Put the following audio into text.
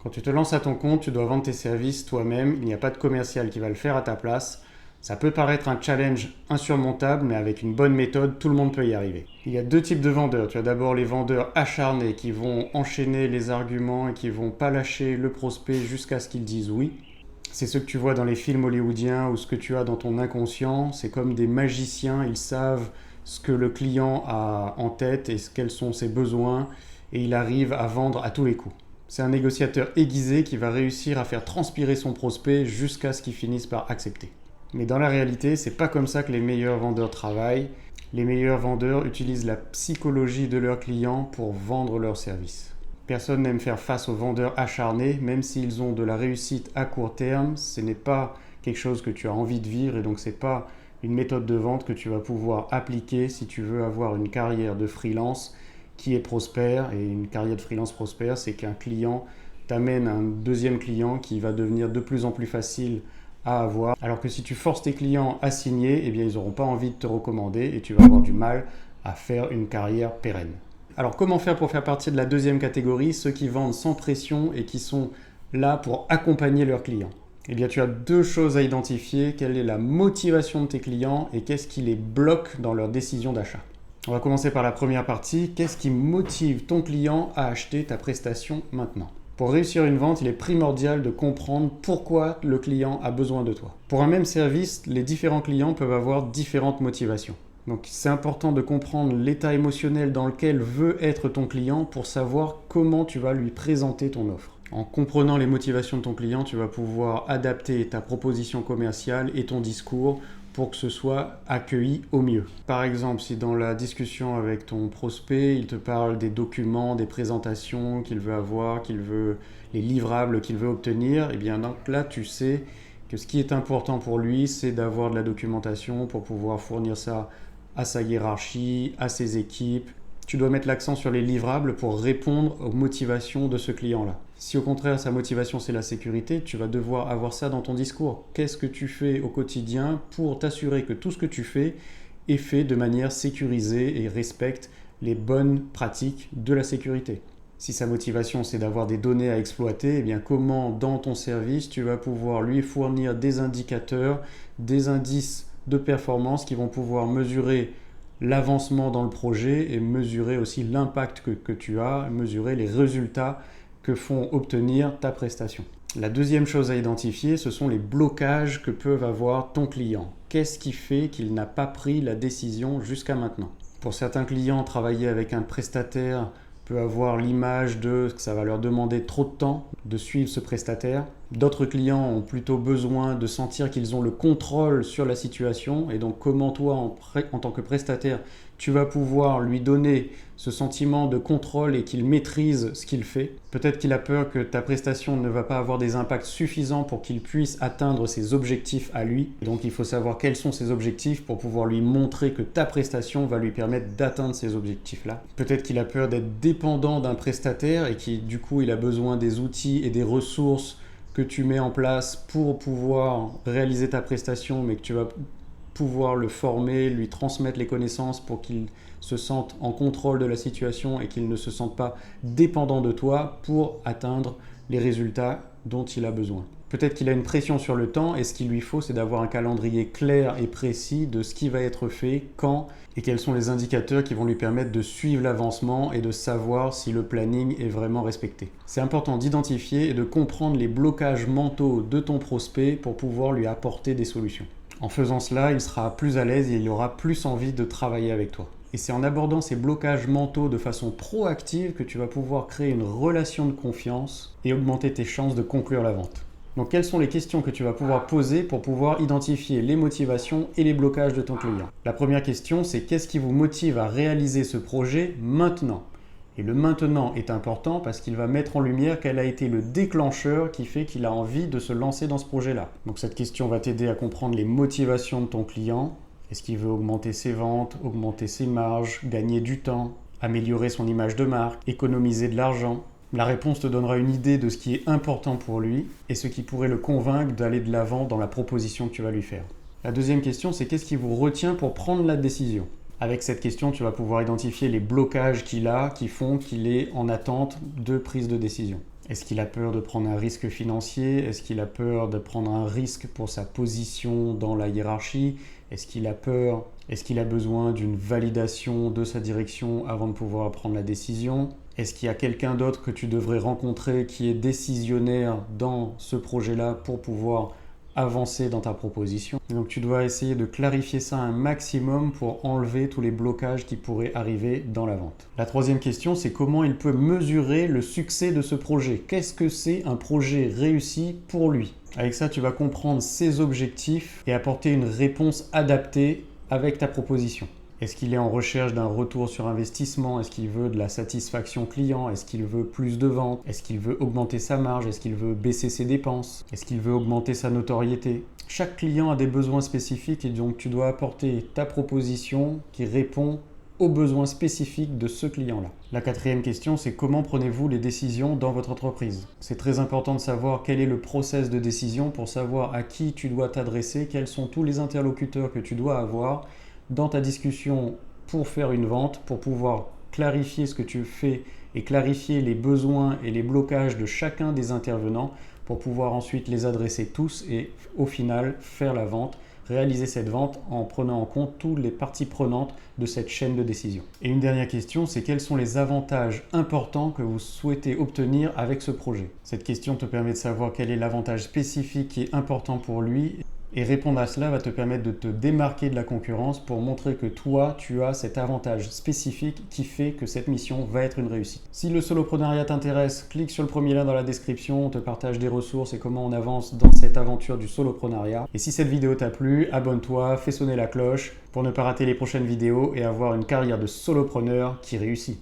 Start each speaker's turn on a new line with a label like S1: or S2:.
S1: Quand tu te lances à ton compte, tu dois vendre tes services toi-même, il n'y a pas de commercial qui va le faire à ta place. Ça peut paraître un challenge insurmontable, mais avec une bonne méthode, tout le monde peut y arriver. Il y a deux types de vendeurs. Tu as d'abord les vendeurs acharnés qui vont enchaîner les arguments et qui vont pas lâcher le prospect jusqu'à ce qu'il dise oui. C'est ce que tu vois dans les films hollywoodiens ou ce que tu as dans ton inconscient. C'est comme des magiciens, ils savent ce que le client a en tête et quels sont ses besoins et il arrive à vendre à tous les coups. C'est un négociateur aiguisé qui va réussir à faire transpirer son prospect jusqu'à ce qu'il finisse par accepter. Mais dans la réalité, c'est pas comme ça que les meilleurs vendeurs travaillent. Les meilleurs vendeurs utilisent la psychologie de leurs clients pour vendre leurs services. Personne n'aime faire face aux vendeurs acharnés, même s'ils ont de la réussite à court terme. Ce n'est pas quelque chose que tu as envie de vivre et donc c'est pas une méthode de vente que tu vas pouvoir appliquer si tu veux avoir une carrière de freelance qui est prospère. Et une carrière de freelance prospère, c'est qu'un client t'amène un deuxième client qui va devenir de plus en plus facile à avoir. Alors que si tu forces tes clients à signer, eh bien ils n'auront pas envie de te recommander et tu vas avoir du mal à faire une carrière pérenne. Alors comment faire pour faire partie de la deuxième catégorie, ceux qui vendent sans pression et qui sont là pour accompagner leurs clients? Eh bien tu as deux choses à identifier, quelle est la motivation de tes clients et qu'est-ce qui les bloque dans leur décision d'achat. On va commencer par la première partie, qu'est-ce qui motive ton client à acheter ta prestation maintenant? Pour réussir une vente, il est primordial de comprendre pourquoi le client a besoin de toi. Pour un même service, les différents clients peuvent avoir différentes motivations. Donc c'est important de comprendre l'état émotionnel dans lequel veut être ton client pour savoir comment tu vas lui présenter ton offre. En comprenant les motivations de ton client, tu vas pouvoir adapter ta proposition commerciale et ton discours pour que ce soit accueilli au mieux. Par exemple, si dans la discussion avec ton prospect, il te parle des documents, des présentations qu'il veut avoir, les livrables qu'il veut obtenir, et bien donc là, tu sais que ce qui est important pour lui, c'est d'avoir de la documentation pour pouvoir fournir ça à sa hiérarchie, à ses équipes. Tu dois mettre l'accent sur les livrables pour répondre aux motivations de ce client-là. Si au contraire sa motivation c'est la sécurité, tu vas devoir avoir ça dans ton discours. Qu'est-ce que tu fais au quotidien pour t'assurer que tout ce que tu fais est fait de manière sécurisée et respecte les bonnes pratiques de la sécurité? Si sa motivation c'est d'avoir des données à exploiter, eh bien comment dans ton service tu vas pouvoir lui fournir des indicateurs, des indices de performance qui vont pouvoir mesurer l'avancement dans le projet et mesurer aussi l'impact que tu as, mesurer les résultats que font obtenir ta prestation. La deuxième chose à identifier, ce sont les blocages que peuvent avoir ton client. Qu'est-ce qui fait qu'il n'a pas pris la décision jusqu'à maintenant? Pour certains clients, travailler avec un prestataire peut avoir l'image de que ça va leur demander trop de temps de suivre ce prestataire. D'autres clients ont plutôt besoin de sentir qu'ils ont le contrôle sur la situation et donc comment toi, en tant que prestataire, tu vas pouvoir lui donner ce sentiment de contrôle et qu'il maîtrise ce qu'il fait. Peut-être qu'il a peur que ta prestation ne va pas avoir des impacts suffisants pour qu'il puisse atteindre ses objectifs à lui. Donc il faut savoir quels sont ses objectifs pour pouvoir lui montrer que ta prestation va lui permettre d'atteindre ces objectifs-là. Peut-être qu'il a peur d'être dépendant d'un prestataire et qui du coup il a besoin des outils et des ressources que tu mets en place pour pouvoir réaliser ta prestation, mais que tu vas pouvoir le former, lui transmettre les connaissances pour qu'il se sente en contrôle de la situation et qu'il ne se sente pas dépendant de toi pour atteindre les résultats dont il a besoin. Peut-être qu'il a une pression sur le temps et ce qu'il lui faut, c'est d'avoir un calendrier clair et précis de ce qui va être fait, quand et quels sont les indicateurs qui vont lui permettre de suivre l'avancement et de savoir si le planning est vraiment respecté. C'est important d'identifier et de comprendre les blocages mentaux de ton prospect pour pouvoir lui apporter des solutions. En faisant cela, il sera plus à l'aise et il aura plus envie de travailler avec toi. Et c'est en abordant ces blocages mentaux de façon proactive que tu vas pouvoir créer une relation de confiance et augmenter tes chances de conclure la vente. Donc quelles sont les questions que tu vas pouvoir poser pour pouvoir identifier les motivations et les blocages de ton client? La première question, c'est qu'est-ce qui vous motive à réaliser ce projet maintenant? Et le maintenant est important parce qu'il va mettre en lumière quel a été le déclencheur qui fait qu'il a envie de se lancer dans ce projet-là. Donc cette question va t'aider à comprendre les motivations de ton client. Est-ce qu'il veut augmenter ses ventes, augmenter ses marges, gagner du temps, améliorer son image de marque, économiser de l'argent? La réponse te donnera une idée de ce qui est important pour lui et ce qui pourrait le convaincre d'aller de l'avant dans la proposition que tu vas lui faire. La deuxième question, c'est qu'est-ce qui vous retient pour prendre la décision? Avec cette question, tu vas pouvoir identifier les blocages qu'il a qui font qu'il est en attente de prise de décision. Est-ce qu'il a peur de prendre un risque financier? Est-ce qu'il a peur de prendre un risque pour sa position dans la hiérarchie? Est-ce qu'il a peur? Est-ce qu'il a besoin d'une validation de sa direction avant de pouvoir prendre la décision? Est-ce qu'il y a quelqu'un d'autre que tu devrais rencontrer qui est décisionnaire dans ce projet-là pour pouvoir avancer dans ta proposition? Et donc tu dois essayer de clarifier ça un maximum pour enlever tous les blocages qui pourraient arriver dans la vente. La troisième question, c'est comment il peut mesurer le succès de ce projet. Qu'est-ce que c'est un projet réussi pour lui? Avec ça, tu vas comprendre ses objectifs et apporter une réponse adaptée avec ta proposition. Est-ce qu'il est en recherche d'un retour sur investissement? Est-ce qu'il veut de la satisfaction client? Est-ce qu'il veut plus de ventes? Est-ce qu'il veut augmenter sa marge? Est-ce qu'il veut baisser ses dépenses? Est-ce qu'il veut augmenter sa notoriété? Chaque client a des besoins spécifiques et donc tu dois apporter ta proposition qui répond aux besoins spécifiques de ce client-là. La quatrième question, c'est comment prenez-vous les décisions dans votre entreprise? C'est très important de savoir quel est le process de décision pour savoir à qui tu dois t'adresser, quels sont tous les interlocuteurs que tu dois avoir dans ta discussion pour faire une vente, pour pouvoir clarifier ce que tu fais et clarifier les besoins et les blocages de chacun des intervenants pour pouvoir ensuite les adresser tous et au final faire la vente, réaliser cette vente en prenant en compte toutes les parties prenantes de cette chaîne de décision. Et une dernière question, c'est quels sont les avantages importants que vous souhaitez obtenir avec ce projet? Cette question te permet de savoir quel est l'avantage spécifique qui est important pour lui. Et répondre à cela va te permettre de te démarquer de la concurrence pour montrer que toi, tu as cet avantage spécifique qui fait que cette mission va être une réussite. Si le soloprenariat t'intéresse, clique sur le premier lien dans la description, on te partage des ressources et comment on avance dans cette aventure du soloprenariat. Et si cette vidéo t'a plu, abonne-toi, fais sonner la cloche pour ne pas rater les prochaines vidéos et avoir une carrière de solopreneur qui réussit.